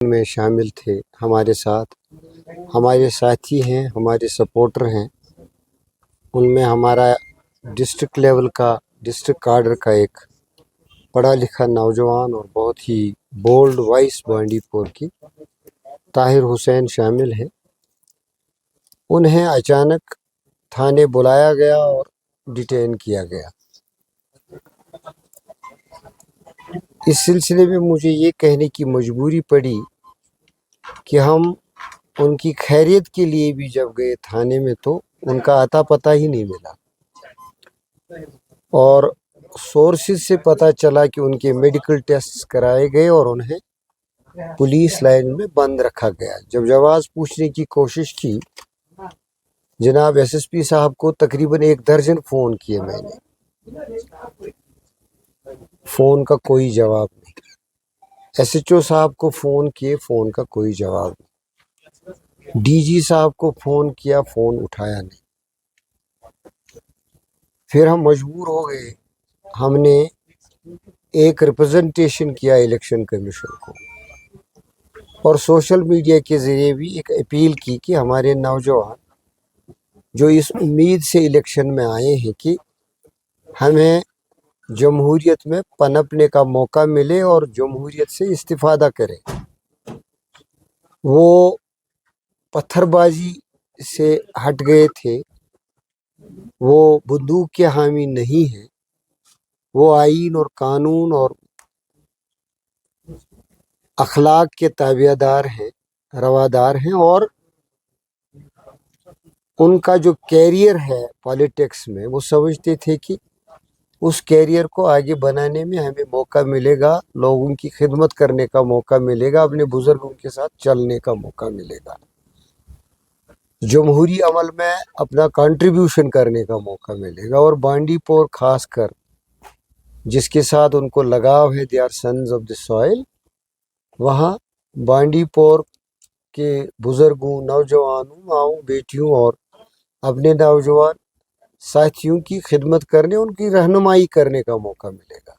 میں شامل تھے ہمارے ساتھ، ہمارے ساتھی ہیں، ہمارے سپورٹر ہیں۔ ان میں ہمارا ڈسٹرکٹ لیول کا، ڈسٹرکٹ کاڈر کا ایک پڑھا لکھا نوجوان اور بہت ہی بولڈ وائس بانڈی پور کی طاہر حسین شامل ہے۔ انہیں اچانک تھانے بلایا گیا اور ڈیٹین کیا گیا۔ اس سلسلے میں مجھے یہ کہنے کی مجبوری پڑی کہ ہم ان کی خیریت کے لیے بھی جب گئے تھانے میں تو ان کا اتا پتہ ہی نہیں ملا، اور سورسز سے پتہ چلا کہ ان کے میڈیکل ٹیسٹ کرائے گئے اور انہیں پولیس لائن میں بند رکھا گیا۔ جب جواز پوچھنے کی کوشش کی جناب ایس ایس پی صاحب کو، تقریباً 1 درجن فون کیے میں نے، فون کا کوئی جواب نہیں۔ ایس ایچ او صاحب کو فون کیے، فون کا کوئی جواب نہیں۔ ڈی جی صاحب کو فون کیا، فون اٹھایا نہیں۔ پھر ہم مجبور ہو گئے، ہم نے ایک ریپرزنٹیشن کیا الیکشن کمیشن کو، اور سوشل میڈیا کے ذریعے بھی ایک اپیل کی کہ ہمارے نوجوان جو اس امید سے الیکشن میں آئے ہیں کہ ہمیں جمہوریت میں پنپنے کا موقع ملے اور جمہوریت سے استفادہ کریں، وہ پتھر بازی سے ہٹ گئے تھے، وہ بندوق کے حامی نہیں ہیں، وہ آئین اور قانون اور اخلاق کے تابع دار ہیں، روادار ہیں، اور ان کا جو کیریئر ہے پالیٹکس میں، وہ سمجھتے تھے کہ اس کیریئر کو آگے بنانے میں ہمیں موقع ملے گا، لوگوں کی خدمت کرنے کا موقع ملے گا، اپنے بزرگوں کے ساتھ چلنے کا موقع ملے گا، جمہوری عمل میں اپنا کنٹریبیوشن کرنے کا موقع ملے گا۔ اور بانڈی پور خاص کر جس کے ساتھ ان کو لگاؤ ہے، they are sons of the soil, وہاں بانڈی پور کے بزرگوں، نوجوانوں، ماؤں، بیٹیوں اور اپنے نوجوان ساتھیوں کی خدمت کرنے، ان کی رہنمائی کرنے کا موقع ملے گا۔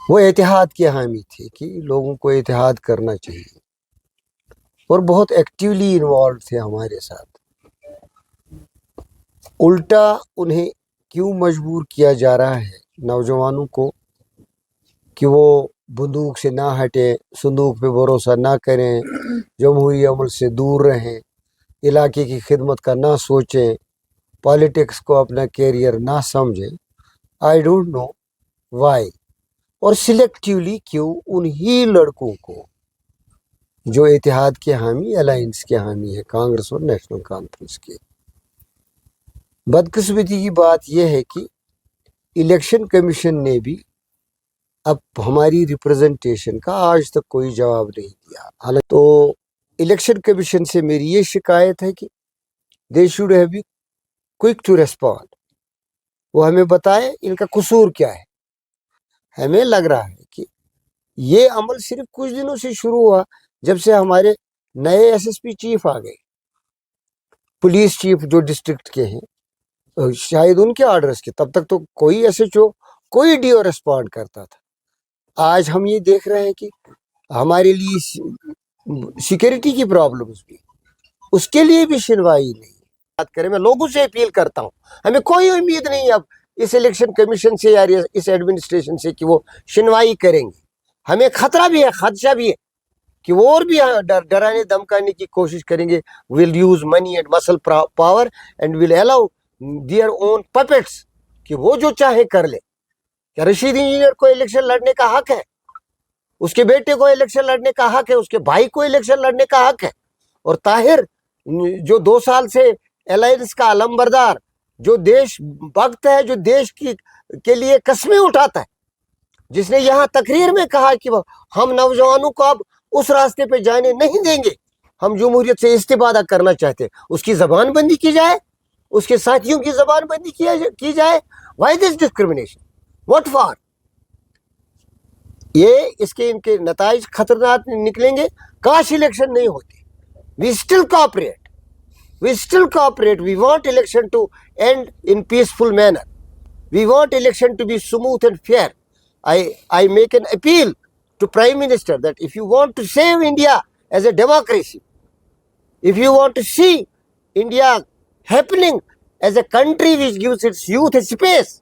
وہ اتحاد کے حامی تھے کہ لوگوں کو اتحاد کرنا چاہیے، اور بہت ایکٹیولی انوالوڈ تھے ہمارے ساتھ۔ الٹا انہیں کیوں مجبور کیا جا رہا ہے نوجوانوں کو کہ وہ بندوق سے نہ ہٹیں، صندوق پہ بھروسہ نہ کریں، جمہوری عمل سے دور رہیں، علاقے کی خدمت کا نہ سوچیں، پالیٹکس کو اپنا کیریئر نہ سمجھیں، آئی ڈونٹ نو وائی، اور سلیکٹیولی کیوں انہی لڑکوں کو جو اتحاد کے حامی، الائنس کے حامی ہے، کانگریس اور نیشنل کانفرنس کے۔ بدقسمتی کی بات یہ ہے کہ الیکشن کمیشن نے بھی اب ہماری ریپرزنٹیشن کا آج تک کوئی جواب نہیں دیا۔ حالانکہ تو الیکشن کمیشن سے میری یہ شکایت ہے کہ they should have be quick to respond, وہ ہمیں بتائے ان کا قصور کیا ہے۔ ہمیں لگ رہا ہے کہ یہ عمل صرف کچھ دنوں سے شروع ہوا، جب سے ہمارے نئے ایس ایس پی چیف آ گئے، پولیس چیف جو ڈسٹرکٹ کے ہیں، شاید ان کے آرڈرز کے، تب تک تو کوئی ایس ایچ او، کوئی ڈی او ریسپونڈ کرتا تھا۔ آج ہم یہ دیکھ رہے ہیں کہ ہمارے لیے سیکیورٹی کی پرابلمز بھی، اس کے لیے بھی سنوائی نہیں۔ بات کریں، میں لوگوں سے اپیل کرتا ہوں، ہمیں کوئی امید نہیں اب اس الیکشن کمیشن سے یا اس ایڈمنسٹریشن سے کہ وہ سنوائی کریں گے۔ ہمیں خطرہ بھی ہے، خدشہ بھی ہے کہ وہ اور بھی ڈرانے دھمکانے کی کوشش کریں گے۔ We'll use money and muscle power and we'll allow their own puppets, کہ وہ جو چاہے کر لے۔ کیا رشید انجینئر کو الیکشن لڑنے کا حق ہے؟ اس کے بیٹے کو الیکشن لڑنے کا حق ہے، اس کے بھائی کو الیکشن لڑنے کا حق ہے۔ اور طاہر جو 2 سال سے الائنس کا علم بردار، جو دیش بھکت ہے، جو دیش کے لیے قسمیں اٹھاتا ہے، جس نے یہاں تقریر میں کہا کہ ہم نوجوانوں کو اب اس راستے پہ جانے نہیں دیں گے، ہم جمہوریت سے استفادہ کرنا چاہتے، اس کی زبان بندی کی جائے، اس کے ساتھیوں کی زبان بندی کی جائے۔ Why this discrimination? What for? یہ اس کے ان کے نتائج خطرناک نکلیں گے۔ کاش الیکشن نہیں ہوتے۔ We still cooperate, we still cooperate, we want election to end in peaceful manner, we want election to be smooth and fair. I make an appeal to Prime Minister that if you want to save India as a democracy, if you want to see India happening as a country which gives its youth a space,